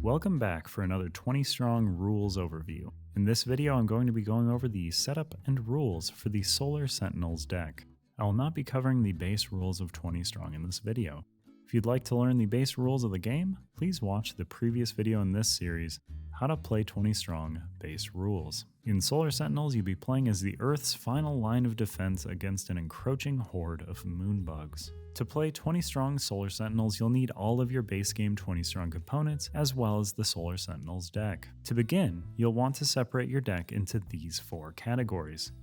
Welcome back for another 20 Strong Rules overview. In this video I'm going to be going over the setup and rules for the Solar Sentinels deck. I will not be covering the base rules of 20 Strong in this video. If you'd like to learn the base rules of the game, please watch the previous video in this series, How to Play 20 Strong Base Rules. In Solar Sentinels, you'll be playing as the Earth's final line of defense against an encroaching horde of moonbugs. To play 20 Strong Solar Sentinels, you'll need all of your base game 20 Strong components, as well as the Solar Sentinels deck. To begin, you'll want to separate your deck into these 4 categories: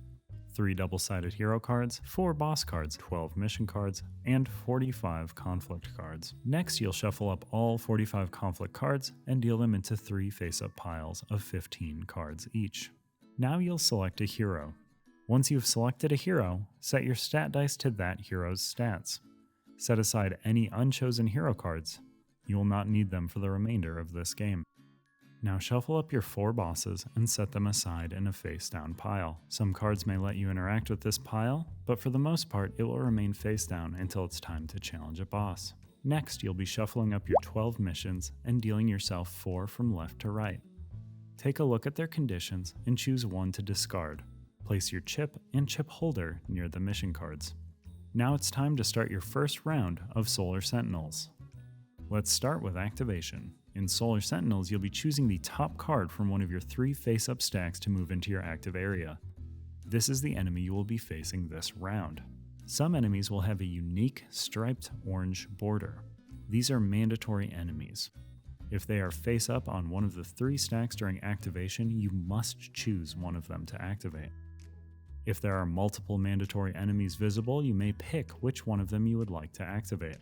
3 double-sided hero cards, 4 boss cards, 12 mission cards, and 45 conflict cards. Next, you'll shuffle up all 45 conflict cards and deal them into 3 face-up piles of 15 cards each. Now you'll select a hero. Once you've selected a hero, set your stat dice to that hero's stats. Set aside any unchosen hero cards. You will not need them for the remainder of this game. Now shuffle up your 4 bosses and set them aside in a face-down pile. Some cards may let you interact with this pile, but for the most part it will remain face-down until it's time to challenge a boss. Next, you'll be shuffling up your 12 missions and dealing yourself 4 from left to right. Take a look at their conditions and choose one to discard. Place your chip and chip holder near the mission cards. Now it's time to start your first round of Solar Sentinels. Let's start with activation. In Solar Sentinels, you'll be choosing the top card from one of your 3 face-up stacks to move into your active area. This is the enemy you will be facing this round. Some enemies will have a unique striped orange border. These are mandatory enemies. If they are face-up on one of the 3 stacks during activation, you must choose one of them to activate. If there are multiple mandatory enemies visible, you may pick which one of them you would like to activate.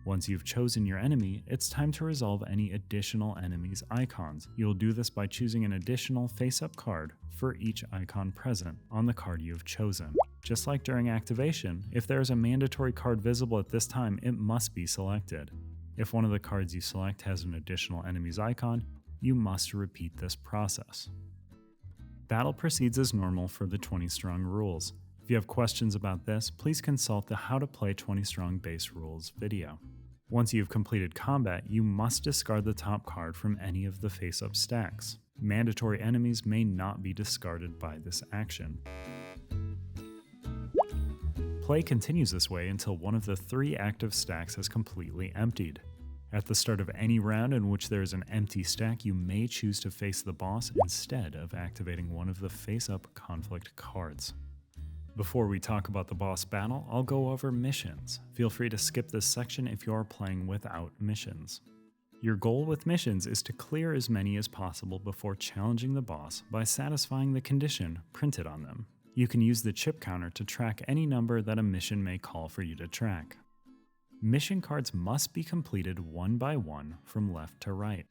Once you've chosen your enemy, it's time to resolve any additional enemies' icons. You'll do this by choosing an additional face-up card for each icon present on the card you have chosen. Just like during activation, if there is a mandatory card visible at this time, it must be selected. If one of the cards you select has an additional enemy's icon, you must repeat this process. Battle proceeds as normal for the 20 Strong rules. If you have questions about this, please consult the How to Play 20 Strong Base Rules video. Once you've completed combat, you must discard the top card from any of the face-up stacks. Mandatory enemies may not be discarded by this action. Play continues this way until one of the 3 active stacks has completely emptied. At the start of any round in which there is an empty stack, you may choose to face the boss instead of activating one of the face-up conflict cards. Before we talk about the boss battle, I'll go over missions. Feel free to skip this section if you are playing without missions. Your goal with missions is to clear as many as possible before challenging the boss by satisfying the condition printed on them. You can use the chip counter to track any number that a mission may call for you to track. Mission cards must be completed one by one from left to right.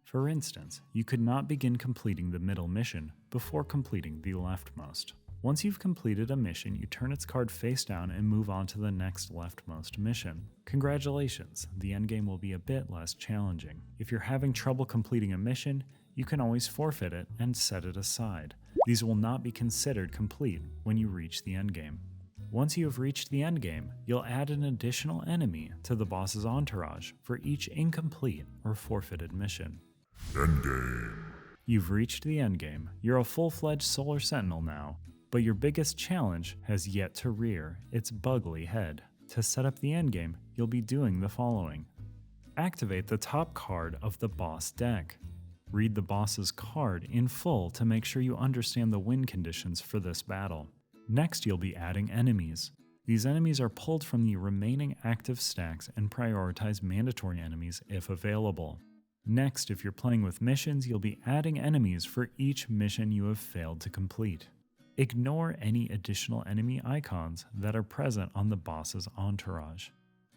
For instance, you could not begin completing the middle mission before completing the leftmost. Once you've completed a mission, you turn its card face down and move on to the next leftmost mission. Congratulations, the endgame will be a bit less challenging. If you're having trouble completing a mission, you can always forfeit it and set it aside. These will not be considered complete when you reach the endgame. Once you have reached the endgame, you'll add an additional enemy to the boss's entourage for each incomplete or forfeited mission. Endgame. You've reached the endgame. You're a full-fledged Solar Sentinel now, but your biggest challenge has yet to rear its bugly head. To set up the endgame, you'll be doing the following. Activate the top card of the boss deck. Read the boss's card in full to make sure you understand the win conditions for this battle. Next, you'll be adding enemies. These enemies are pulled from the remaining active stacks and prioritize mandatory enemies if available. Next, if you're playing with missions, you'll be adding enemies for each mission you have failed to complete. Ignore any additional enemy icons that are present on the boss's entourage.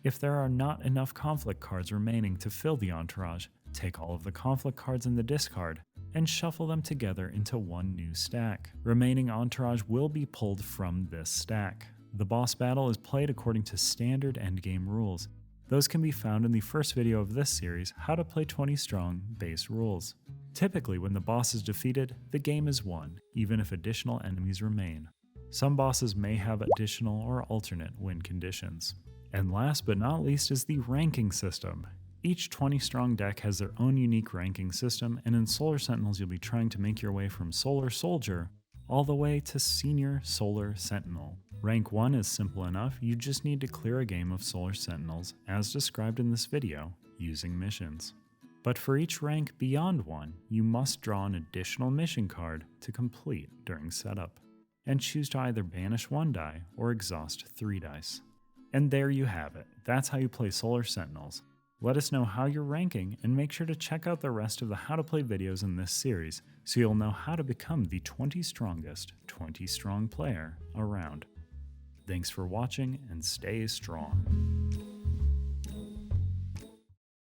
If there are not enough conflict cards remaining to fill the entourage, take all of the conflict cards in the discard and shuffle them together into one new stack. Remaining entourage will be pulled from this stack. The boss battle is played according to standard endgame rules. Those can be found in the first video of this series, How to Play 20 Strong Base Rules. Typically, when the boss is defeated, the game is won, even if additional enemies remain. Some bosses may have additional or alternate win conditions. And last but not least is the ranking system. Each 20 strong deck has their own unique ranking system, and in Solar Sentinels you'll be trying to make your way from Solar Soldier all the way to Senior Solar Sentinel. Rank 1 is simple enough, you just need to clear a game of Solar Sentinels as described in this video using missions. But for each rank beyond 1, you must draw an additional mission card to complete during setup, and choose to either banish 1 die or exhaust 3 dice. And there you have it, that's how you play Solar Sentinels. Let us know how you're ranking, and make sure to check out the rest of the How to Play videos in this series so you'll know how to become the 20 strongest 20 strong player around. Thanks for watching, and stay strong.